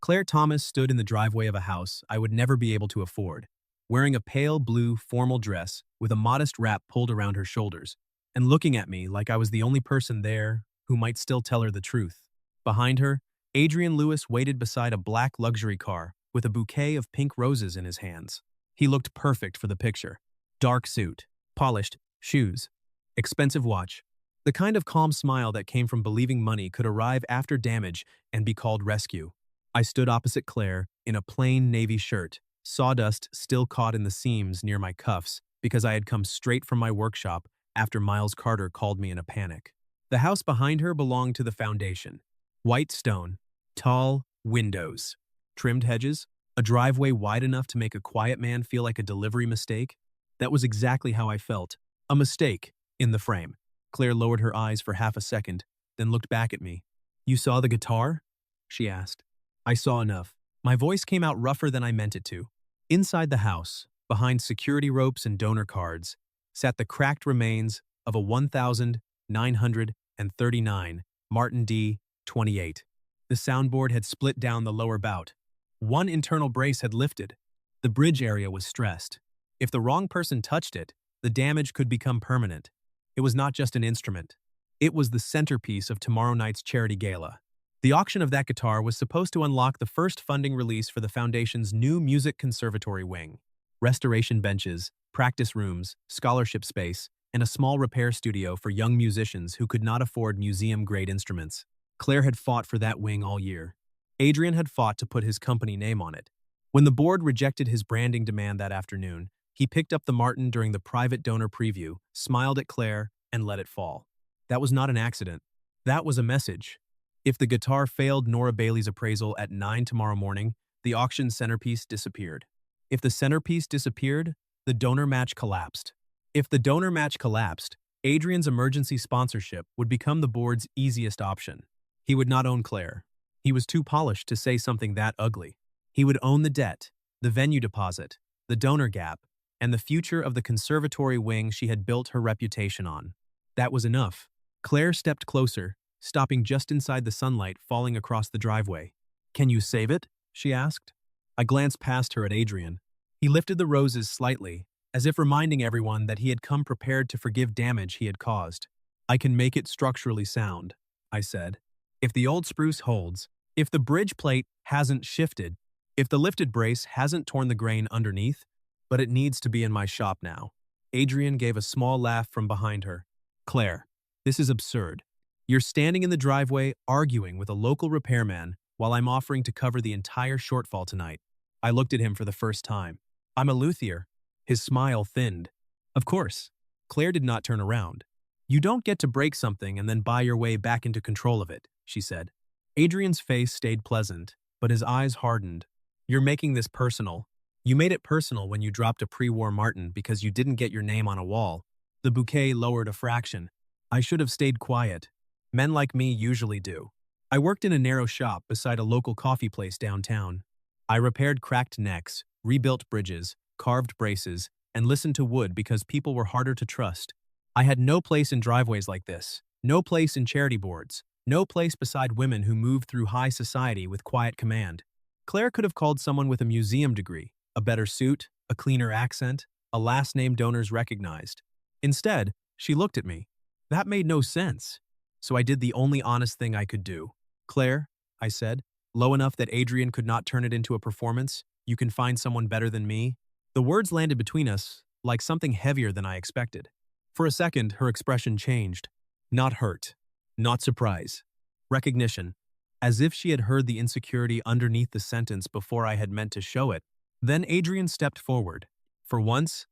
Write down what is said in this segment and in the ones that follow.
Claire Thomas stood in the driveway of a house I would never be able to afford, wearing a pale blue formal dress with a modest wrap pulled around her shoulders, and looking at me like I was the only person there who might still tell her the truth. Behind her, Adrian Lewis waited beside a black luxury car with a bouquet of pink roses in his hands. He looked perfect for the picture. Dark suit, polished shoes, expensive watch, the kind of calm smile that came from believing money could arrive after damage and be called rescue. I stood opposite Claire in a plain navy shirt, sawdust still caught in the seams near my cuffs because I had come straight from my workshop after Miles Carter called me in a panic. The house behind her belonged to the foundation. White stone, tall windows, trimmed hedges, a driveway wide enough to make a quiet man feel like a delivery mistake. That was exactly how I felt. A mistake in the frame. Claire lowered her eyes for half a second, then looked back at me. "You saw the guitar?" she asked. I saw enough. My voice came out rougher than I meant it to. Inside the house, behind security ropes and donor cards, sat the cracked remains of a 1939 Martin D. 28. The soundboard had split down the lower bout. One internal brace had lifted. The bridge area was stressed. If the wrong person touched it, the damage could become permanent. It was not just an instrument. It was the centerpiece of tomorrow night's charity gala. The auction of that guitar was supposed to unlock the first funding release for the Foundation's new music conservatory wing. Restoration benches, practice rooms, scholarship space, and a small repair studio for young musicians who could not afford museum-grade instruments. Claire had fought for that wing all year. Adrian had fought to put his company name on it. When the board rejected his branding demand that afternoon, he picked up the Martin during the private donor preview, smiled at Claire, and let it fall. That was not an accident. That was a message. If the guitar failed Nora Bailey's appraisal at 9 tomorrow morning, the auction centerpiece disappeared. If the centerpiece disappeared, the donor match collapsed. If the donor match collapsed, Adrian's emergency sponsorship would become the board's easiest option. He would not own Claire. He was too polished to say something that ugly. He would own the debt, the venue deposit, the donor gap, and the future of the conservatory wing she had built her reputation on. That was enough. Claire stepped closer, stopping just inside the sunlight falling across the driveway. "Can you save it?" she asked. I glanced past her at Adrian. He lifted the roses slightly, as if reminding everyone that he had come prepared to forgive damage he had caused. "I can make it structurally sound," I said. "If the old spruce holds, if the bridge plate hasn't shifted, if the lifted brace hasn't torn the grain underneath, but it needs to be in my shop now." Adrian gave a small laugh from behind her. "Claire, this is absurd. You're standing in the driveway arguing with a local repairman while I'm offering to cover the entire shortfall tonight." I looked at him for the first time. "I'm a luthier." His smile thinned. "Of course." Claire did not turn around. "You don't get to break something and then buy your way back into control of it," she said. Adrian's face stayed pleasant, but his eyes hardened. "You're making this personal. You made it personal when you dropped a pre-war Martin because you didn't get your name on a wall." The bouquet lowered a fraction. "I should have stayed quiet. Men like me usually do. I worked in a narrow shop beside a local coffee place downtown. I repaired cracked necks, rebuilt bridges, carved braces, and listened to wood because people were harder to trust. I had no place in driveways like this, no place in charity boards, no place beside women who moved through high society with quiet command." Claire could have called someone with a museum degree, a better suit, a cleaner accent, a last name donors recognized. Instead, she looked at me. That made no sense. So I did the only honest thing I could do. "Claire," I said, low enough that Adrian could not turn it into a performance, "you can find someone better than me." The words landed between us like something heavier than I expected. For a second, her expression changed. Not hurt, not surprise, recognition, as if she had heard the insecurity underneath the sentence before I had meant to show it. Then Adrian stepped forward. For once,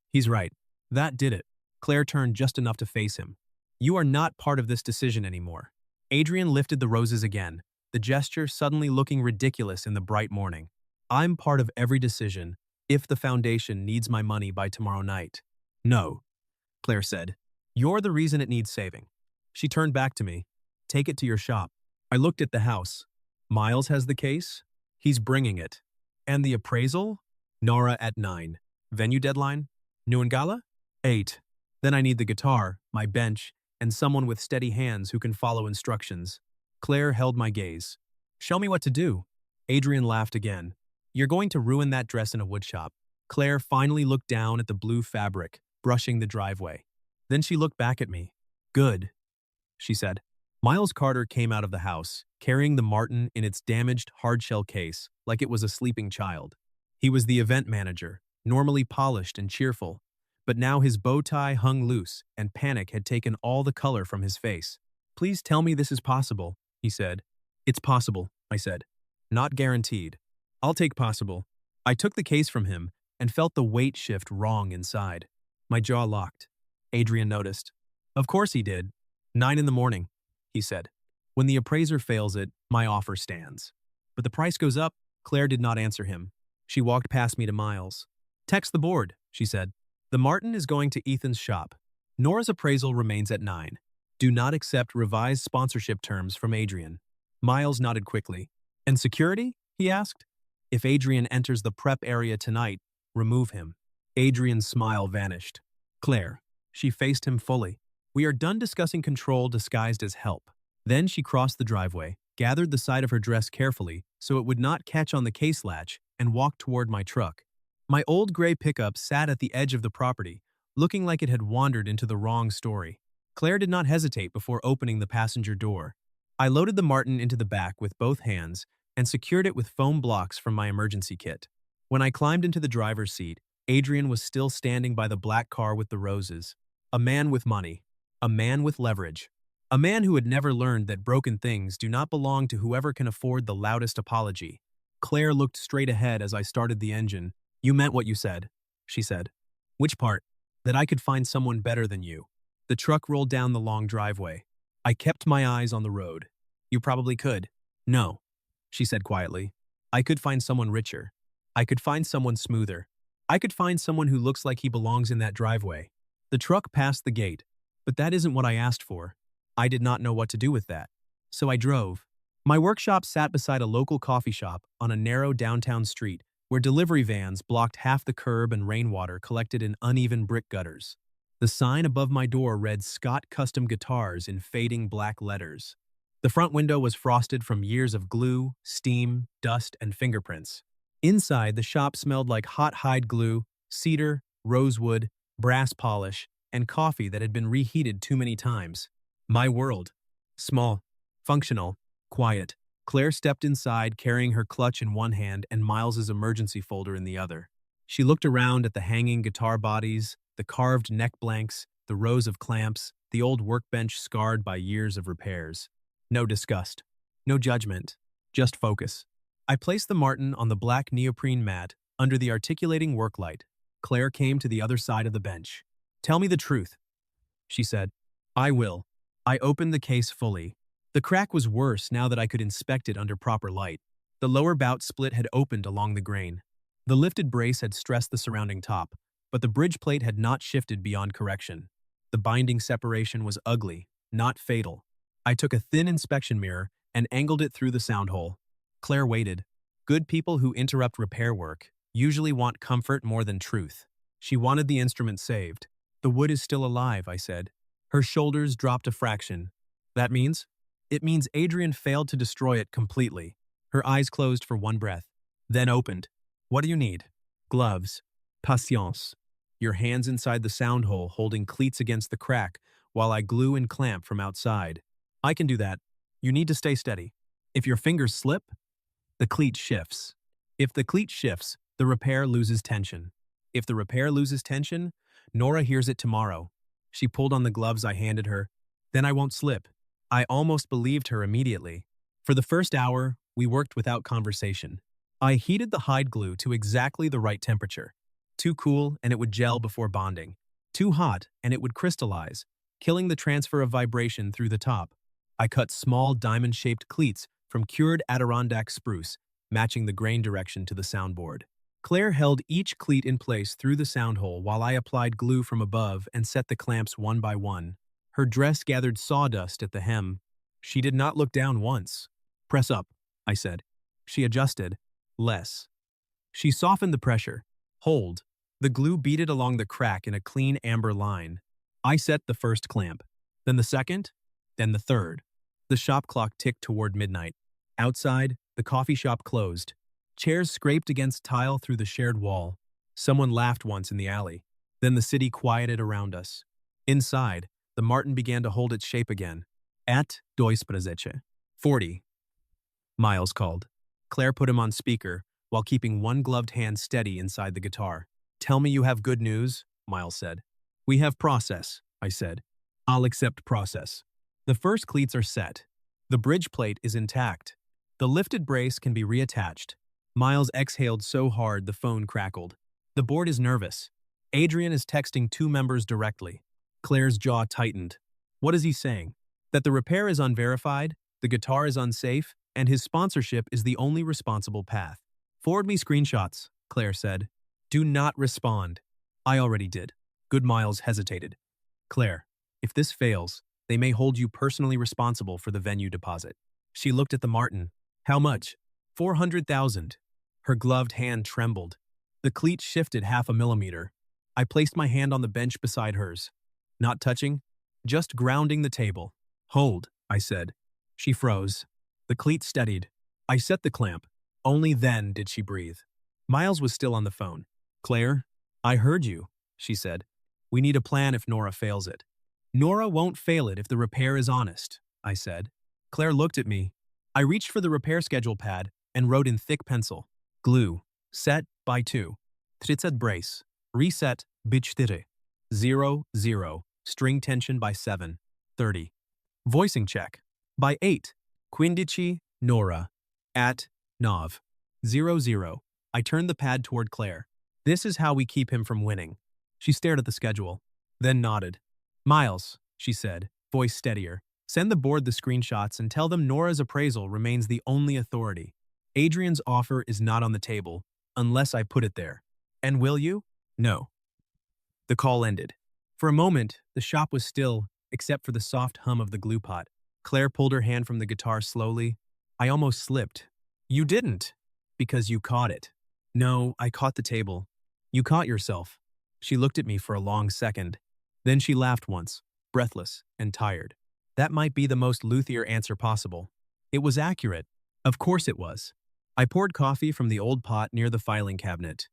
he's right. That did it. Claire turned just enough to face him. "You are not part of this decision anymore." Adrian lifted the roses again, the gesture suddenly looking ridiculous in the bright morning. "I'm part of every decision if the foundation needs my money by tomorrow night." "No," Claire said. "You're the reason it needs saving." She turned back to me. "Take it to your shop." I looked at the house. "Miles has the case? He's bringing it. And the appraisal? Nora at 9. Venue deadline? New and gala? 8. Then I need the guitar, my bench, and someone with steady hands who can follow instructions." Claire held my gaze. "Show me what to do." Adrian laughed again. You're going to ruin that dress in a woodshop. Claire finally looked down at the blue fabric, brushing the driveway. Then she looked back at me. Good, she said. Miles Carter came out of the house, carrying the Martin in its damaged hardshell case like it was a sleeping child. He was the event manager, normally polished and cheerful, but now his bow tie hung loose and panic had taken all the color from his face. Please tell me this is possible, he said. It's possible, I said. Not guaranteed. I'll take possible. I took the case from him and felt the weight shift wrong inside. My jaw locked. Adrian noticed. Of course he did. 9 in the morning, he said. When the appraiser fails it, my offer stands. But the price goes up. Claire did not answer him. She walked past me to Miles. Text the board, she said. The Martin is going to Ethan's shop. Nora's appraisal remains at 9. Do not accept revised sponsorship terms from Adrian. Miles nodded quickly. And security? He asked. If Adrian enters the prep area tonight, remove him. Adrian's smile vanished. Claire. She faced him fully. We are done discussing control disguised as help. Then she crossed the driveway, gathered the side of her dress carefully so it would not catch on the case latch, and walked toward my truck. My old gray pickup sat at the edge of the property, looking like it had wandered into the wrong story. Claire did not hesitate before opening the passenger door. I loaded the Martin into the back with both hands and secured it with foam blocks from my emergency kit. When I climbed into the driver's seat, Adrian was still standing by the black car with the roses. A man with money. A man with leverage. A man who had never learned that broken things do not belong to whoever can afford the loudest apology. Claire looked straight ahead as I started the engine. You meant what you said, she said. Which part? That I could find someone better than you. The truck rolled down the long driveway. I kept my eyes on the road. You probably could. No, she said quietly. I could find someone richer. I could find someone smoother. I could find someone who looks like he belongs in that driveway. The truck passed the gate. But that isn't what I asked for. I did not know what to do with that. So I drove. My workshop sat beside a local coffee shop on a narrow downtown street where delivery vans blocked half the curb and rainwater collected in uneven brick gutters. The sign above my door read Scott Custom Guitars in fading black letters. The front window was frosted from years of glue, steam, dust, and fingerprints. Inside, the shop smelled like hot hide glue, cedar, rosewood, brass polish, and coffee that had been reheated too many times. My world. Small, functional, quiet. Claire stepped inside, carrying her clutch in one hand and Miles's emergency folder in the other. She looked around at the hanging guitar bodies, the carved neck blanks, the rows of clamps, the old workbench scarred by years of repairs. No disgust. No judgment. Just focus. I placed the Martin on the black neoprene mat under the articulating work light. Claire came to the other side of the bench. Tell me the truth, she said. I will. I opened the case fully. The crack was worse now that I could inspect it under proper light. The lower bout split had opened along the grain. The lifted brace had stressed the surrounding top, but the bridge plate had not shifted beyond correction. The binding separation was ugly, not fatal. I took a thin inspection mirror and angled it through the sound hole. Claire waited. Good people who interrupt repair work usually want comfort more than truth. She wanted the instrument saved. The wood is still alive, I said. Her shoulders dropped a fraction. That means? It means Adrian failed to destroy it completely. Her eyes closed for one breath, then opened. What do you need? Gloves. Patience. Your hands inside the sound hole holding cleats against the crack while I glue and clamp from outside. I can do that. You need to stay steady. If your fingers slip, the cleat shifts. If the cleat shifts, the repair loses tension. If the repair loses tension, Nora hears it tomorrow. She pulled on the gloves I handed her. Then I won't slip. I almost believed her immediately. For the first hour, we worked without conversation. I heated the hide glue to exactly the right temperature. Too cool and it would gel before bonding. Too hot and it would crystallize, killing the transfer of vibration through the top. I cut small diamond-shaped cleats from cured Adirondack spruce, matching the grain direction to the soundboard. Claire held each cleat in place through the sound hole while I applied glue from above and set the clamps one by one. Her dress gathered sawdust at the hem. She did not look down once. Press up, I said. She adjusted. Less. She softened the pressure. Hold. The glue beaded along the crack in a clean amber line. I set the first clamp, then the second, then the third. The shop clock ticked toward midnight. Outside, the The coffee shop closed. Chairs scraped against tile through the shared wall. Someone laughed once in the alley. Then the city quieted around us. Inside, the Martin began to hold its shape again. At dois prazeche. 40. Miles called. Claire put him on speaker while keeping one gloved hand steady inside the guitar. Tell me you have good news, Miles said. We have process, I said. I'll accept process. The first cleats are set. The bridge plate is intact. The lifted brace can be reattached. Miles exhaled so hard the phone crackled. The board is nervous. Adrian is texting two members directly. Claire's jaw tightened. What is he saying? That the repair is unverified, the guitar is unsafe, and his sponsorship is the only responsible path. Forward me screenshots, Claire said. Do not respond. I already did. Good Miles hesitated. Claire, if this fails, they may hold you personally responsible for the venue deposit. She looked at the Martin. How much? 400,000. Her gloved hand trembled. The cleat shifted 0.5 millimeter. I placed my hand on the bench beside hers. Not touching, just grounding the table. Hold, I said. She froze. The cleat steadied. I set the clamp. Only then did she breathe. Miles was still on the phone. Claire, I heard you, she said. We need a plan if Nora fails it. Nora won't fail it if the repair is honest, I said. Claire looked at me. I reached for the repair schedule pad and wrote in thick pencil. Glue. Set by 2. 30 brace. Reset by 4. 0, 0. String tension by 7. 30. Voicing check. By 8. Quindici, Nora. At, Nav. 0, 0. I turned the pad toward Claire. This is how we keep him from winning. She stared at the schedule, then nodded. Miles, she said, voice steadier. Send the board the screenshots and tell them Nora's appraisal remains the only authority. Adrian's offer is not on the table, unless I put it there. And will you? No. The call ended. For a moment, the shop was still, except for the soft hum of the glue pot. Claire pulled her hand from the guitar slowly. I almost slipped. You didn't. Because you caught it. No, I caught the table. You caught yourself. She looked at me for a long second. Then she laughed once, breathless and tired. That might be the most luthier answer possible. It was accurate. Of course it was. I poured coffee from the old pot near the filing cabinet.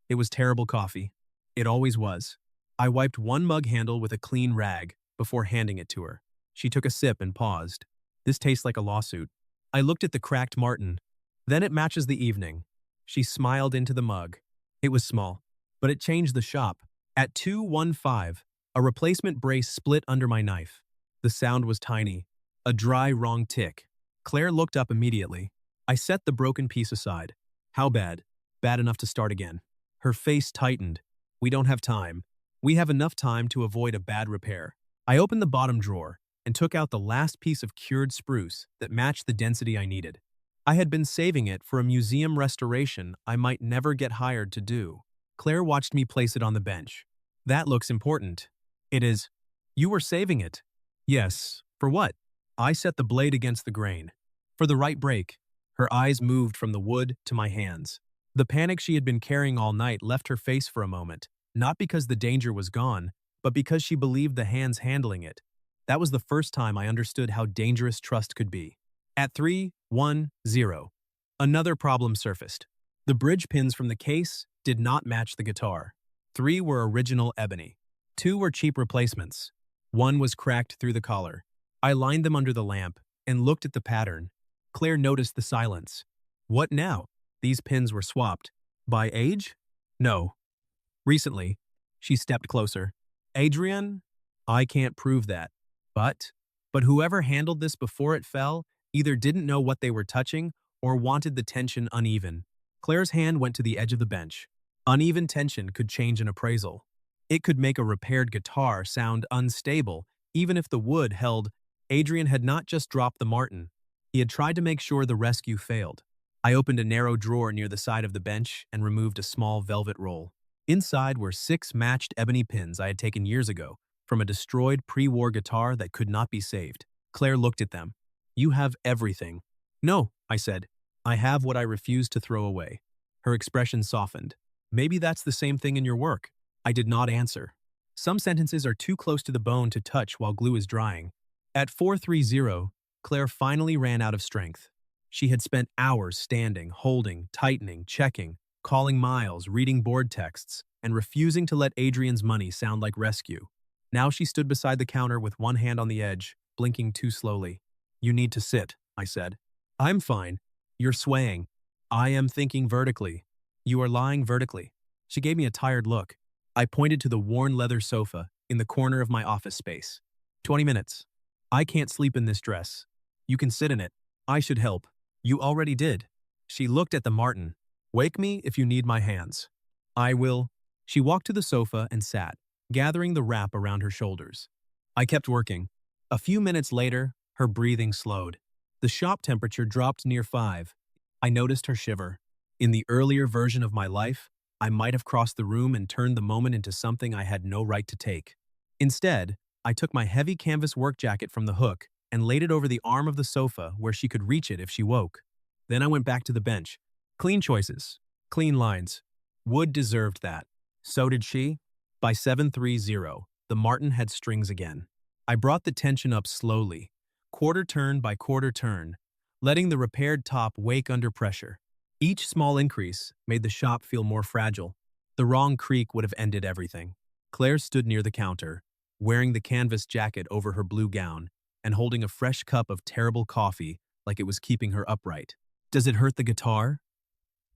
It was terrible coffee. It always was. I wiped one mug handle with a clean rag before handing it to her. She took a sip and paused. This tastes like a lawsuit. I looked at the cracked Martin. Then it matches the evening. She smiled into the mug. It was small, but it changed the shop. At 2:15, a replacement brace split under my knife. The sound was tiny, a dry, wrong tick. Claire looked up immediately. I set the broken piece aside. How bad? Bad enough to start again. Her face tightened. We don't have time. We have enough time to avoid a bad repair. I opened the bottom drawer and took out the last piece of cured spruce that matched the density I needed. I had been saving it for a museum restoration I might never get hired to do. Claire watched me place it on the bench. That looks important. It is. You were saving it. Yes. For what? I set the blade against the grain. For the right break. Her eyes moved from the wood to my hands. The panic she had been carrying all night left her face for a moment, not because the danger was gone, but because she believed the hands handling it. That was the first time I understood how dangerous trust could be. At 3:10, another problem surfaced. The bridge pins from the case did not match the guitar. 3 were original ebony. 2 were cheap replacements. 1 was cracked through the collar. I lined them under the lamp and looked at the pattern. Claire noticed the silence. What now? These pins were swapped. By age? No. Recently. She stepped closer. Adrian? I can't prove that. But whoever handled this before it fell either didn't know what they were touching or wanted the tension uneven. Claire's hand went to the edge of the bench. Uneven tension could change an appraisal. It could make a repaired guitar sound unstable, even if the wood held. Adrian had not just dropped the Martin. He had tried to make sure the rescue failed. I opened a narrow drawer near the side of the bench and removed a small velvet roll. Inside were 6 matched ebony pins I had taken years ago from a destroyed pre-war guitar that could not be saved. Claire looked at them. You have everything. No, I said. I have what I refuse to throw away. Her expression softened. Maybe that's the same thing in your work. I did not answer. Some sentences are too close to the bone to touch while glue is drying. At 4:30, Claire finally ran out of strength. She had spent hours standing, holding, tightening, checking, calling Miles, reading board texts, and refusing to let Adrian's money sound like rescue. Now she stood beside the counter with one hand on the edge, blinking too slowly. "You need to sit," I said. "I'm fine. You're swaying." "I am thinking vertically." "You are lying vertically." She gave me a tired look. I pointed to the worn leather sofa in the corner of my office space. 20 minutes. "I can't sleep in this dress." "You can sit in it." "I should help." "You already did." She looked at the Martin. "Wake me if you need my hands." "I will." She walked to the sofa and sat, gathering the wrap around her shoulders. I kept working. A few minutes later, her breathing slowed. The shop temperature dropped near 5. I noticed her shiver. In the earlier version of my life, I might have crossed the room and turned the moment into something I had no right to take. Instead, I took my heavy canvas work jacket from the hook and laid it over the arm of the sofa where she could reach it if she woke. Then I went back to the bench. Clean choices. Clean lines. Wood deserved that. So did she. By 7:30, the Martin had strings again. I brought the tension up slowly, quarter turn by quarter turn, letting the repaired top wake under pressure. Each small increase made the shop feel more fragile. The wrong creak would have ended everything. Claire stood near the counter, wearing the canvas jacket over her blue gown and holding a fresh cup of terrible coffee like it was keeping her upright. "Does it hurt the guitar?"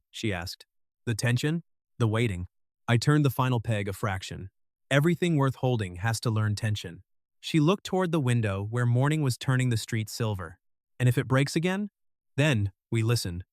she asked. "The tension? The waiting." I turned the final peg a fraction. "Everything worth holding has to learn tension." She looked toward the window where morning was turning the street silver. "And if it breaks again?" Then we listened.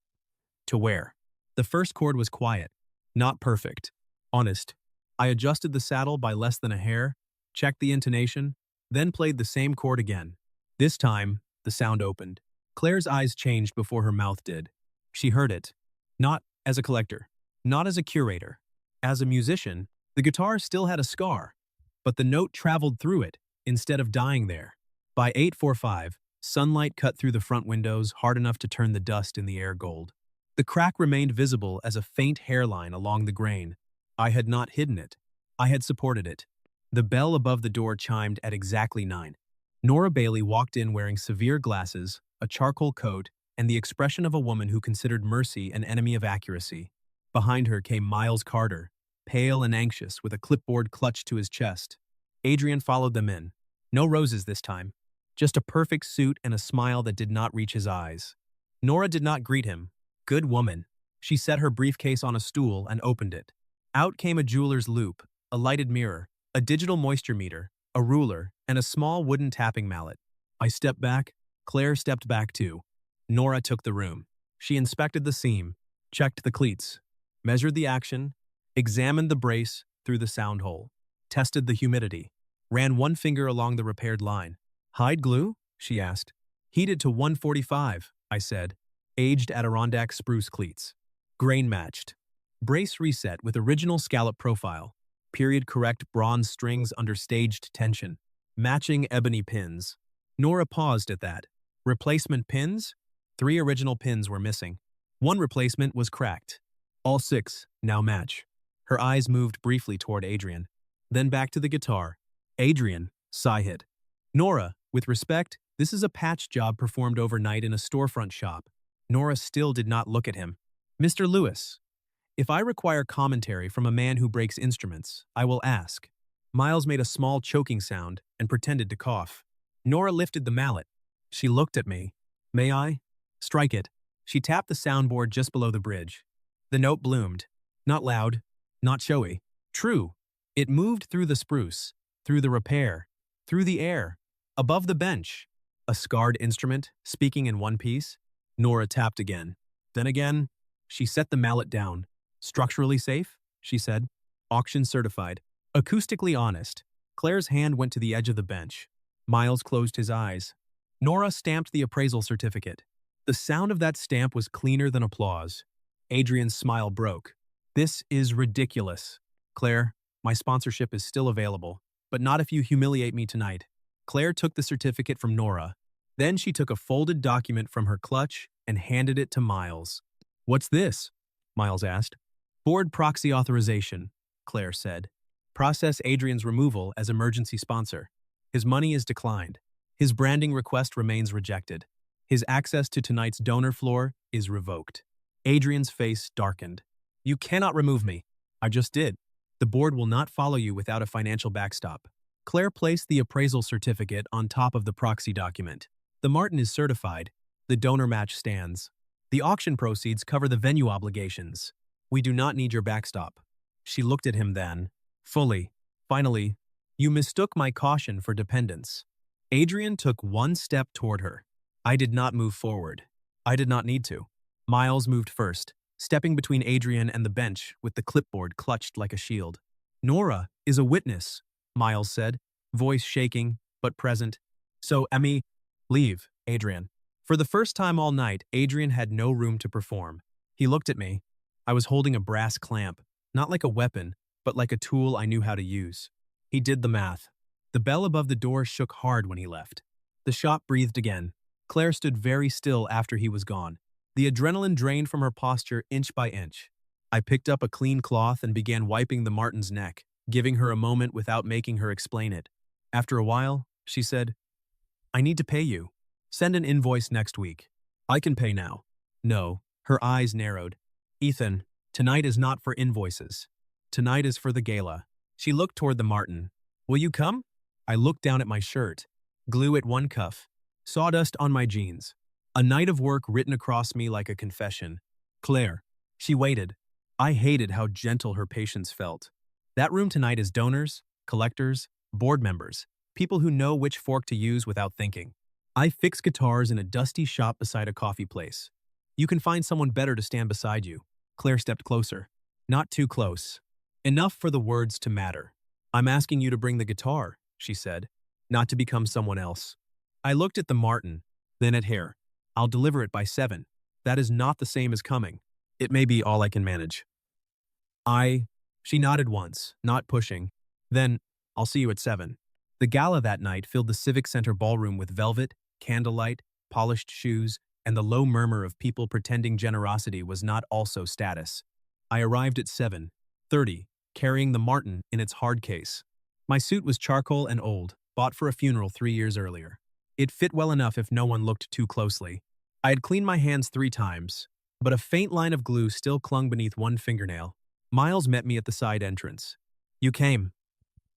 To where? The first chord was quiet, not perfect, honest. I adjusted the saddle by less than a hair, checked the intonation, then played the same chord again. This time, the sound opened. Claire's eyes changed before her mouth did. She heard it. Not as a collector, not as a curator. As a musician, the guitar still had a scar, but the note traveled through it instead of dying there. By 8:45, sunlight cut through the front windows hard enough to turn the dust in the air gold. The crack remained visible as a faint hairline along the grain. I had not hidden it. I had supported it. The bell above the door chimed at exactly 9. Nora Bailey walked in wearing severe glasses, a charcoal coat, and the expression of a woman who considered mercy an enemy of accuracy. Behind her came Miles Carter, pale and anxious, with a clipboard clutched to his chest. Adrian followed them in. No roses this time. Just a perfect suit and a smile that did not reach his eyes. Nora did not greet him. "Good woman." She set her briefcase on a stool and opened it. Out came a jeweler's loupe, a lighted mirror, a digital moisture meter, a ruler, and a small wooden tapping mallet. I stepped back. Claire stepped back too. Nora took the room. She inspected the seam, checked the cleats, measured the action, examined the brace through the sound hole, tested the humidity, ran one finger along the repaired line. "Hide glue?" she asked. "Heated to 145, I said. Aged Adirondack spruce cleats. Grain matched. Brace reset with original scallop profile. Period correct bronze strings under staged tension. Matching ebony pins." Nora paused at that. "Replacement pins?" 3 original pins were missing. 1 replacement was cracked. All 6 now match. Her eyes moved briefly toward Adrian, then back to the guitar. "Adrian," sigh hit. "Nora, with respect, this is a patch job performed overnight in a storefront shop." Nora still did not look at him. "Mr. Lewis, if I require commentary from a man who breaks instruments, I will ask." Miles made a small choking sound and pretended to cough. Nora lifted the mallet. She looked at me. "May I?" "Strike it." She tapped the soundboard just below the bridge. The note bloomed. Not loud, not showy. True. It moved through the spruce, through the repair, through the air, above the bench. A scarred instrument, speaking in one piece. Nora tapped again. Then again, she set the mallet down. "Structurally safe?" she said. "Auction certified." Acoustically honest. Claire's hand went to the edge of the bench. Miles closed his eyes. Nora stamped the appraisal certificate. The sound of that stamp was cleaner than applause. Adrian's smile broke. "This is ridiculous. Claire, my sponsorship is still available, but not if you humiliate me tonight." Claire took the certificate from Nora. Then she took a folded document from her clutch and handed it to Miles. "What's this?" Miles asked. "Board proxy authorization," Claire said. "Process Adrian's removal as emergency sponsor. His money is declined. His branding request remains rejected." His access to tonight's donor floor is revoked. Adrian's face darkened. You cannot remove me. I just did. The board will not follow you without a financial backstop. Claire placed the appraisal certificate on top of the proxy document. The Martin is certified. The donor match stands. The auction proceeds cover the venue obligations. We do not need your backstop. She looked at him then. Fully. Finally, you mistook my caution for dependence. Adrian took one step toward her. I did not move forward. I did not need to. Miles moved first, stepping between Adrian and the bench with the clipboard clutched like a shield. Nora is a witness, Miles said, voice shaking, but present. So, Emmy, leave, Adrian. For the first time all night, Adrian had no room to perform. He looked at me. I was holding a brass clamp, not like a weapon, but like a tool I knew how to use. He did the math. The bell above the door shook hard when he left. The shop breathed again. Claire stood very still after he was gone. The adrenaline drained from her posture inch by inch. I picked up a clean cloth and began wiping the Martin's neck, giving her a moment without making her explain it. After a while, she said, I need to pay you. Send an invoice next week. I can pay now. No, her eyes narrowed. Ethan, tonight is not for invoices. Tonight is for the gala. She looked toward the Martin. Will you come? I looked down at my shirt. Glue at one cuff. Sawdust on my jeans. A night of work written across me like a confession. Claire. She waited. I hated how gentle her patience felt. That room tonight is donors, collectors, board members, people who know which fork to use without thinking. I fix guitars in a dusty shop beside a coffee place. You can find someone better to stand beside you. Claire stepped closer. Not too close. Enough for the words to matter. I'm asking you to bring the guitar, she said, not to become someone else. I looked at the Martin, then at Hare. I'll deliver it by 7. That is not the same as coming. It may be all I can manage. She nodded once, not pushing. Then, I'll see you at 7. The gala that night filled the Civic Center ballroom with velvet, candlelight, polished shoes, and the low murmur of people pretending generosity was not also status. I arrived at 7:30, carrying the Martin in its hard case. My suit was charcoal and old, bought for a funeral 3 years earlier. It fit well enough if no one looked too closely. I had cleaned my hands 3 times, but a faint line of glue still clung beneath one fingernail. Miles met me at the side entrance. You came,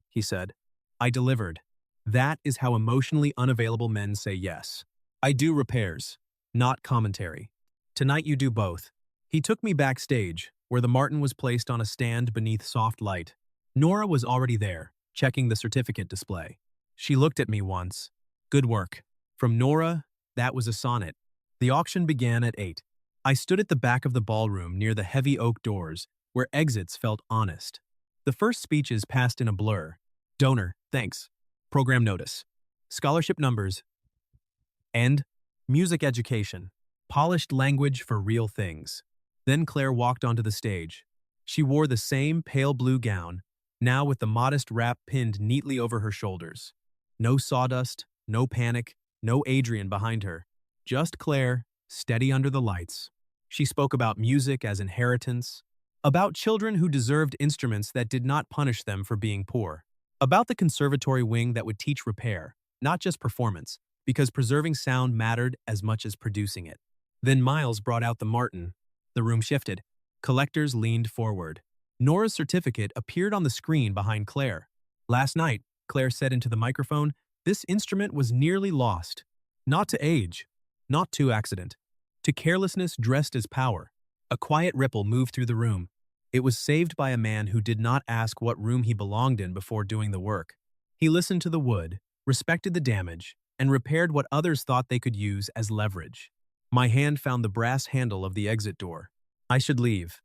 he said. I delivered. That is how emotionally unavailable men say yes. I do repairs, not commentary. Tonight you do both. He took me backstage, where the Martin was placed on a stand beneath soft light. Nora was already there, checking the certificate display. She looked at me once. Good work. From Nora, that was a sonnet. The auction began at 8. I stood at the back of the ballroom near the heavy oak doors, where exits felt honest. The first speeches passed in a blur. Donor, thanks. Program notice. Scholarship numbers. End. Music education. Polished language for real things. Then Claire walked onto the stage. She wore the same pale blue gown, now with the modest wrap pinned neatly over her shoulders. No sawdust, no panic, no Adrian behind her. Just Claire, steady under the lights. She spoke about music as inheritance, about children who deserved instruments that did not punish them for being poor, about the conservatory wing that would teach repair, not just performance, because preserving sound mattered as much as producing it. Then Miles brought out the Martin. The room shifted. Collectors leaned forward. Nora's certificate appeared on the screen behind Claire. Last night, Claire said into the microphone, this instrument was nearly lost. Not to age, not to accident, to carelessness dressed as power. A quiet ripple moved through the room. It was saved by a man who did not ask what room he belonged in before doing the work. He listened to the wood, respected the damage, and repaired what others thought they could use as leverage. My hand found the brass handle of the exit door. I should leave,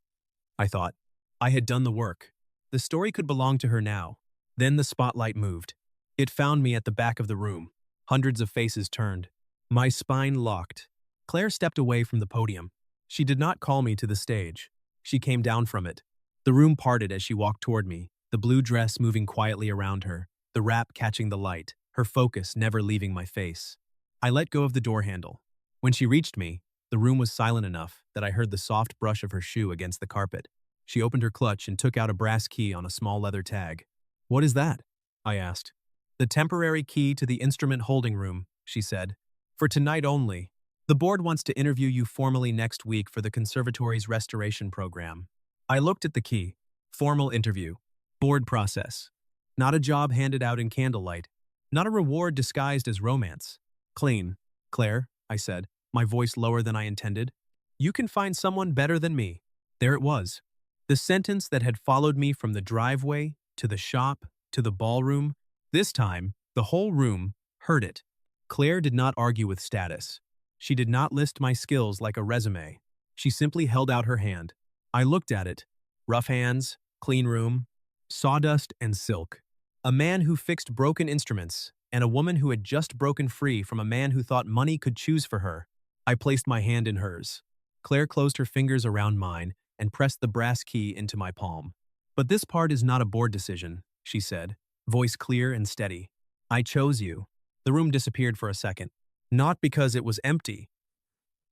I thought. I had done the work. The story could belong to her now. Then the spotlight moved. It found me at the back of the room. Hundreds of faces turned. My spine locked. Claire stepped away from the podium. She did not call me to the stage. She came down from it. The room parted as she walked toward me, the blue dress moving quietly around her, the wrap catching the light, her focus never leaving my face. I let go of the door handle. When she reached me, the room was silent enough that I heard the soft brush of her shoe against the carpet. She opened her clutch and took out a brass key on a small leather tag. What is that? I asked. The temporary key to the instrument holding room, she said. For tonight only. The board wants to interview you formally next week for the conservatory's restoration program. I looked at the key. Formal interview. Board process. Not a job handed out in candlelight. Not a reward disguised as romance. Clean. Claire, I said, my voice lower than I intended. You can find someone better than me. There it was. The sentence that had followed me from the driveway, to the shop, to the ballroom. This time, the whole room heard it. Claire did not argue with status. She did not list my skills like a resume. She simply held out her hand. I looked at it. Rough hands, clean room, sawdust and silk. A man who fixed broken instruments, and a woman who had just broken free from a man who thought money could choose for her. I placed my hand in hers. Claire closed her fingers around mine and pressed the brass key into my palm. But this part is not a board decision, she said, voice clear and steady. I chose you. The room disappeared for a second. Not because it was empty.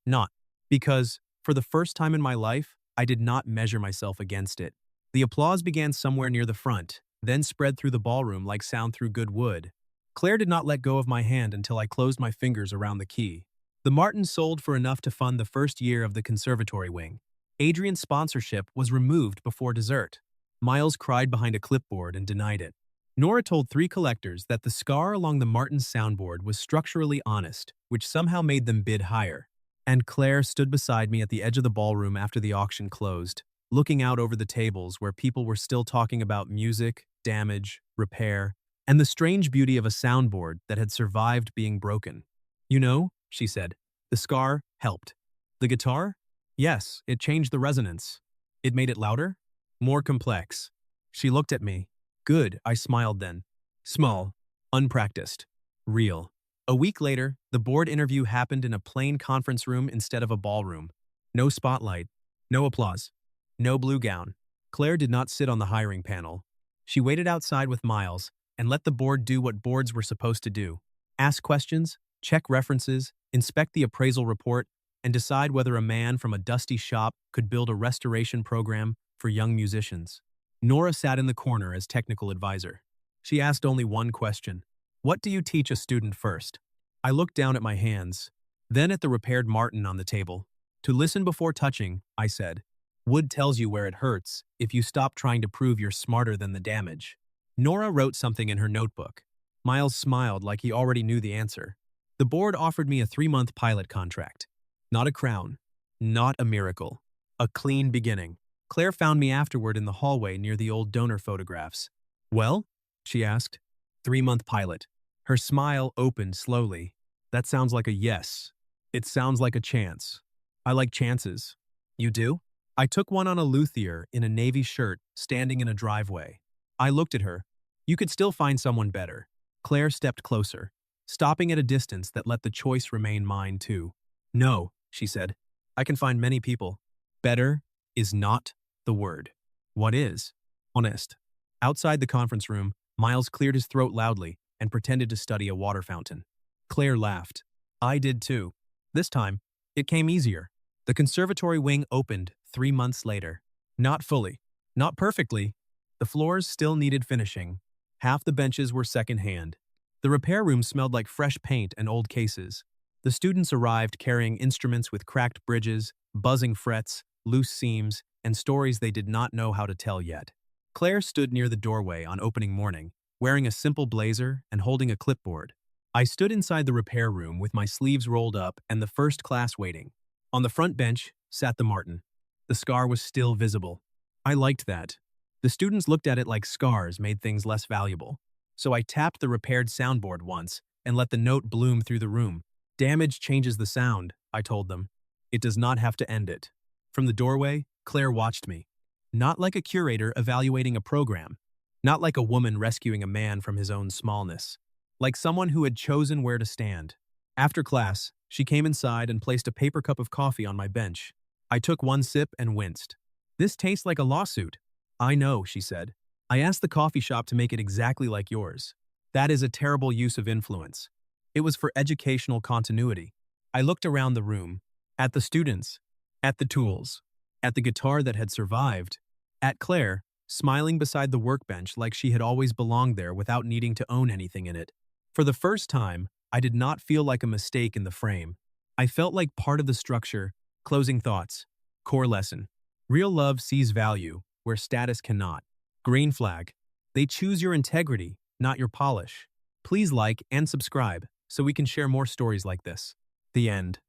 Not because, for the first time in my life, I did not measure myself against it. The applause began somewhere near the front, then spread through the ballroom like sound through good wood. Claire did not let go of my hand until I closed my fingers around the key. The Martins sold for enough to fund the first year of the conservatory wing. Adrian's sponsorship was removed before dessert. Miles cried behind a clipboard and denied it. Nora told 3 collectors that the scar along the Martins soundboard was structurally honest, which somehow made them bid higher. And Claire stood beside me at the edge of the ballroom after the auction closed, looking out over the tables where people were still talking about music, damage, repair, and the strange beauty of a soundboard that had survived being broken. You know, she said, the scar helped. The guitar? Yes, it changed the resonance. It made it louder? More complex. She looked at me. Good, I smiled then. Small. Unpracticed. Real. A week later, the board interview happened in a plain conference room instead of a ballroom. No spotlight. No applause. No blue gown. Claire did not sit on the hiring panel. She waited outside with Miles and let the board do what boards were supposed to do. Ask questions, check references, inspect the appraisal report, and decide whether a man from a dusty shop could build a restoration program for young musicians. Nora sat in the corner as technical advisor. She asked only one question. What do you teach a student first? I looked down at my hands, then at the repaired Martin on the table. To listen before touching, I said. Wood tells you where it hurts if you stop trying to prove you're smarter than the damage. Nora wrote something in her notebook. Miles smiled like he already knew the answer. The board offered me a 3-month pilot contract. Not a crown. Not a miracle. A clean beginning. Claire found me afterward in the hallway near the old donor photographs. Well? She asked. 3-month pilot. Her smile opened slowly. That sounds like a yes. It sounds like a chance. I like chances. You do? I took one on a luthier in a navy shirt standing in a driveway. I looked at her. You could still find someone better. Claire stepped closer, stopping at a distance that let the choice remain mine too. No, she said. I can find many people. Better is not the word. What is? Honest. Outside the conference room, Miles cleared his throat loudly and pretended to study a water fountain. Claire laughed. I did too. This time, it came easier. The conservatory wing opened 3 months later. Not fully. Not perfectly. The floors still needed finishing. Half the benches were secondhand. The repair room smelled like fresh paint and old cases. The students arrived carrying instruments with cracked bridges, buzzing frets, loose seams, and stories they did not know how to tell yet. Claire stood near the doorway on opening morning, wearing a simple blazer and holding a clipboard. I stood inside the repair room with my sleeves rolled up and the first class waiting. On the front bench sat the Martin. The scar was still visible. I liked that. The students looked at it like scars made things less valuable. So I tapped the repaired soundboard once and let the note bloom through the room. Damage changes the sound, I told them. It does not have to end it. From the doorway, Claire watched me. Not like a curator evaluating a program. Not like a woman rescuing a man from his own smallness. Like someone who had chosen where to stand. After class, she came inside and placed a paper cup of coffee on my bench. I took one sip and winced. This tastes like a lawsuit. I know, she said. I asked the coffee shop to make it exactly like yours. That is a terrible use of influence. It was for educational continuity. I looked around the room, at the students, at the tools, at the guitar that had survived, at Claire, smiling beside the workbench like she had always belonged there without needing to own anything in it. For the first time, I did not feel like a mistake in the frame. I felt like part of the structure. Closing thoughts. Core lesson. Real love sees value where status cannot. Green flag. They choose your integrity, not your polish. Please like and subscribe so we can share more stories like this. The end.